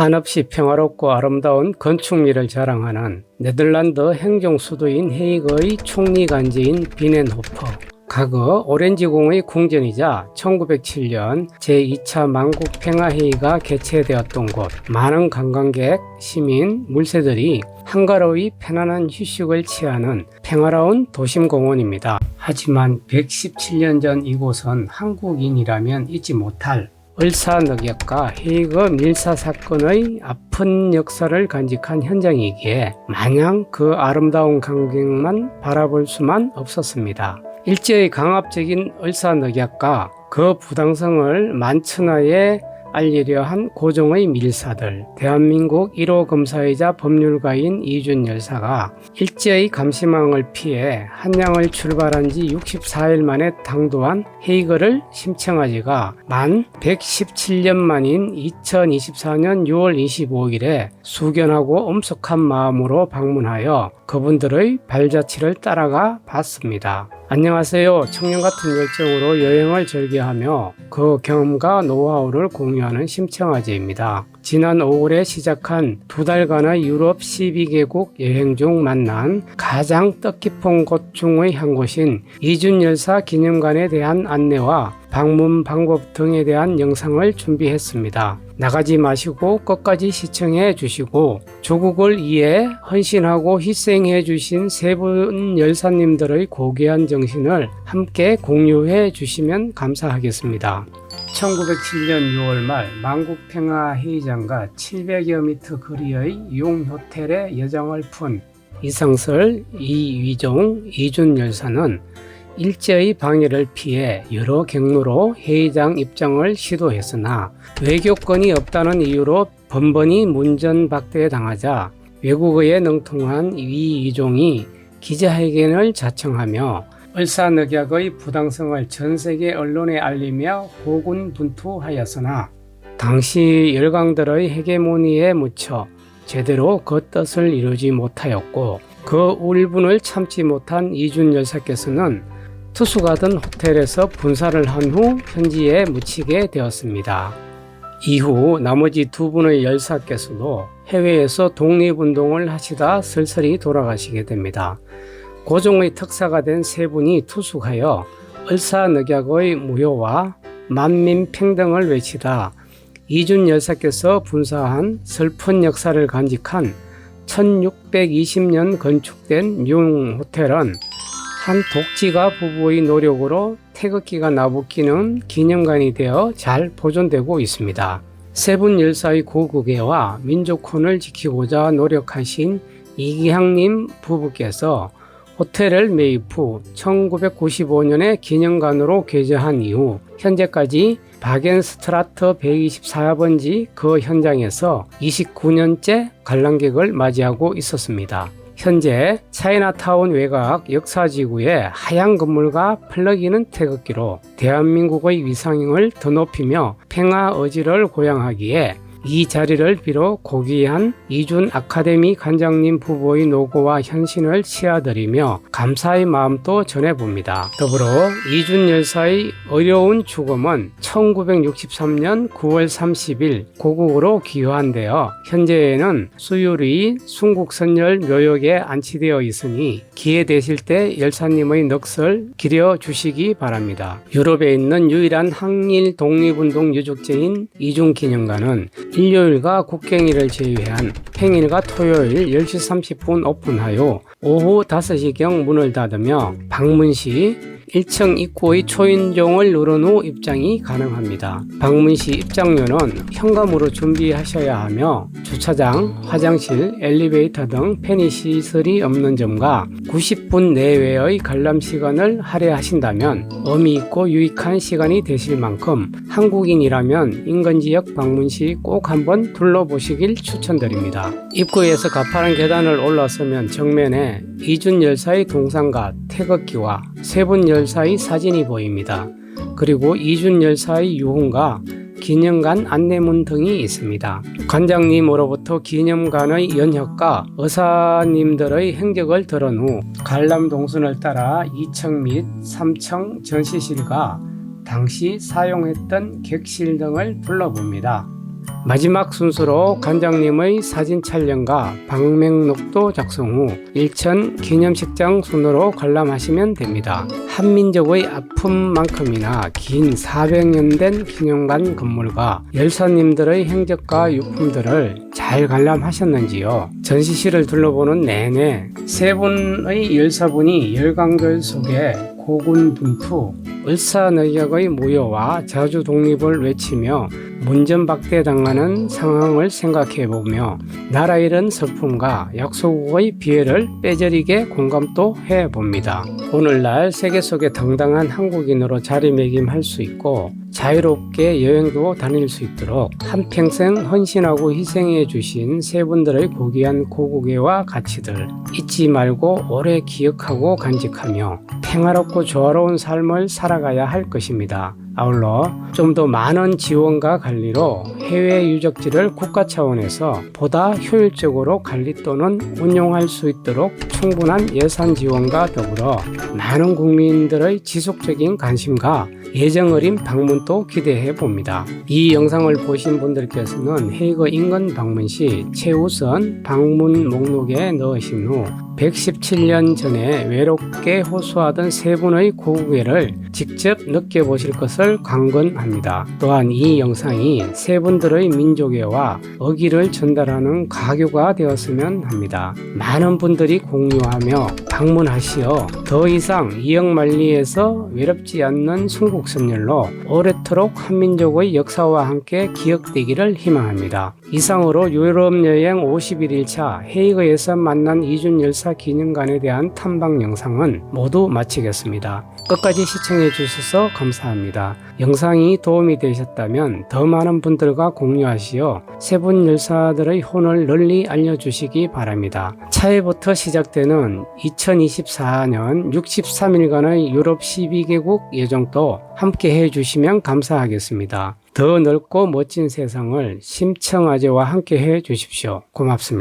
한없이 평화롭고 아름다운 건축미를 자랑하는 네덜란드 행정 수도인 헤이그의 총리관제인 비넨호프. 과거 오렌지공의 궁전이자 1907년 제2차 만국평화회의가 개최되었던 곳. 많은 관광객, 시민, 물새들이 한가로이 편안한 휴식을 취하는 평화로운 도심공원입니다. 하지만 117년 전 이곳은 한국인이라면 잊지 못할 을사늑약과 헤이그 밀사 사건의 아픈 역사를 간직한 현장이기에 마냥 그 아름다운 광경만 바라볼 수만 없었습니다. 일제의 강압적인 을사늑약과 그 부당성을 만천하에 알리려 한 고종의 밀사들, 대한민국 1호 검사이자 법률가인 이준 열사가 일제의 감시망을 피해 한양을 출발한 지 64일 만에 당도한 헤이그를 심청하지가 만 117년 만인 2024년 6월 25일에 숙연하고 엄숙한 마음으로 방문하여 그분들의 발자취를 따라가 봤습니다. 안녕하세요. 청년같은 열정으로 여행을 즐겨하며 그 경험과 노하우를 공유하는 심청아재입니다. 지난 5월에 시작한 2달간의 유럽 12개국 여행 중 만난 가장 뜻깊은 곳 중의 한 곳인 이준 열사 기념관에 대한 안내와 방문 방법 등에 대한 영상을 준비했습니다. 나가지 마시고 끝까지 시청해 주시고 조국을 위해 헌신하고 희생해 주신 세 분 열사님들의 고귀한 정신을 함께 공유해 주시면 감사하겠습니다. 1907년 6월 말 만국평화회의장과 700여 미터 거리의 용호텔에 여정을 푼 이상설, 이위종, 이준 열사는 일제의 방해를 피해 여러 경로로 회의장 입장을 시도했으나 외교권이 없다는 이유로 번번이 문전박대에 당하자 외국어에 능통한 이위종이 기자회견을 자청하며 을사늑약의 부당성을 전세계 언론에 알리며 고군분투하였으나 당시 열강들의 헤게모니에 묻혀 제대로 그 뜻을 이루지 못하였고 그 울분을 참지 못한 이준 열사께서는 투숙하던 호텔에서 분사를 한 후 현지에 묻히게 되었습니다. 이후 나머지 두 분의 열사께서도 해외에서 독립운동을 하시다 슬슬이 돌아가시게 됩니다. 고종의 특사가 된 세 분이 투숙하여 을사늑약의 무효와 만민평등을 외치다 이준 열사께서 분사한 슬픈 역사를 간직한 1620년 건축된 용호텔은 한 독지가 부부의 노력으로 태극기가 나부끼는 기념관이 되어 잘 보존되고 있습니다. 세 분 열사의 고국애와 민족혼을 지키고자 노력하신 이기향님 부부께서 호텔을 매입 후 1995년에 기념관으로 개조한 이후 현재까지 바겐스트라트 124번지 그 현장에서 29년째 관람객을 맞이하고 있었습니다. 현재 차이나타운 외곽 역사지구의 하얀 건물과 펄럭이는 태극기로 대한민국의 위상을 더 높이며 평화 의지를 고양하기에 이 자리를 빌어 고귀한 이준 아카데미 관장님 부부의 노고와 헌신을 치아드리며 감사의 마음도 전해봅니다. 더불어 이준 열사의 어려운 죽음은 1963년 9월 30일 고국으로 귀환되어 현재에는 수유리 순국선열 묘역에 안치되어 있으니 기회 되실 때 열사님의 넋을 기려주시기 바랍니다. 유럽에 있는 유일한 항일 독립운동 유적지인 이준기념관은 일요일과 국경일을 제외한 평일과 토요일 10시 30분 오픈하여 오후 5시경 문을 닫으며 방문 시 1층 입구의 초인종을 누른 후 입장이 가능합니다. 방문 시 입장료는 현금으로 준비하셔야 하며 주차장, 화장실, 엘리베이터 등 편의시설이 없는 점과 90분 내외의 관람 시간을 할애하신다면 의미 있고 유익한 시간이 되실 만큼 한국인이라면 인근지역 방문 시 꼭 한번 둘러보시길 추천드립니다. 입구에서 가파른 계단을 올라서면 정면에 이준 열사의 동상과 태극기와 세 분 열사의 사진이 보입니다. 그리고 이준 열사의 유흥과 기념관 안내문 등이 있습니다. 관장님으로부터 기념관의 연혁과 의사님들의 행적을 들은 후 관람 동선을 따라 2층 및 3층 전시실과 당시 사용했던 객실 등을 둘러봅니다. 마지막 순서로 관장님의 사진 촬영과 방명록도 작성 후 일천 기념식장 순으로 관람하시면 됩니다. 한민족의 아픔만큼이나 긴 400년 된 기념관 건물과 열사님들의 행적과 유품들을 잘 관람하셨는지요? 전시실을 둘러보는 내내 세 분의 열사분이 열강들 속에 고군분투, 을사늑약의 무효와 자주 독립을 외치며 문전박대당하는 상황을 생각해보며 나라 잃은 슬픔과 약소국의 비애를 빼저리게 공감도 해봅니다. 오늘날 세계 속에 당당한 한국인으로 자리매김할 수 있고 자유롭게 여행도 다닐 수 있도록 한평생 헌신하고 희생해 주신 세 분들의 고귀한 고국애와 가치들 잊지 말고 오래 기억하고 간직하며 평화롭고 조화로운 삶을 살아가야 할 것입니다. 아울러 좀 더 많은 지원과 관리로 해외 유적지를 국가 차원에서 보다 효율적으로 관리 또는 운용할 수 있도록 충분한 예산 지원과 더불어 많은 국민들의 지속적인 관심과 예정 어린 방문도 기대해 봅니다. 이 영상을 보신 분들께서는 헤이거 인근 방문 시 최우선 방문 목록에 넣으신 후 117년 전에 외롭게 호소하던 세 분의 고국애를 직접 느껴보실 것을 강권합니다. 또한 이 영상이 세 분들의 민족애와 어기를 전달하는 가교가 되었으면 합니다. 많은 분들이 공유하며 방문하시어 더 이상 이역만리에서 외롭지 않는 순국선열로 오래도록 한민족의 역사와 함께 기억되기를 희망합니다. 이상으로 유럽 여행 51일차 헤이거에서 만난 이준 열사 기념관에 대한 탐방 영상은 모두 마치겠습니다. 끝까지 시청해 주셔서 감사합니다. 영상이 도움이 되셨다면 더 많은 분들과 공유하시어 세 분 열사들의 혼을 널리 알려주시기 바랍니다. 차회부터 시작되는 2024년 63일간의 유럽 12개국 여정도 함께 해주시면 감사하겠습니다. 더 넓고 멋진 세상을 심청아재와 함께 해주십시오. 고맙습니다.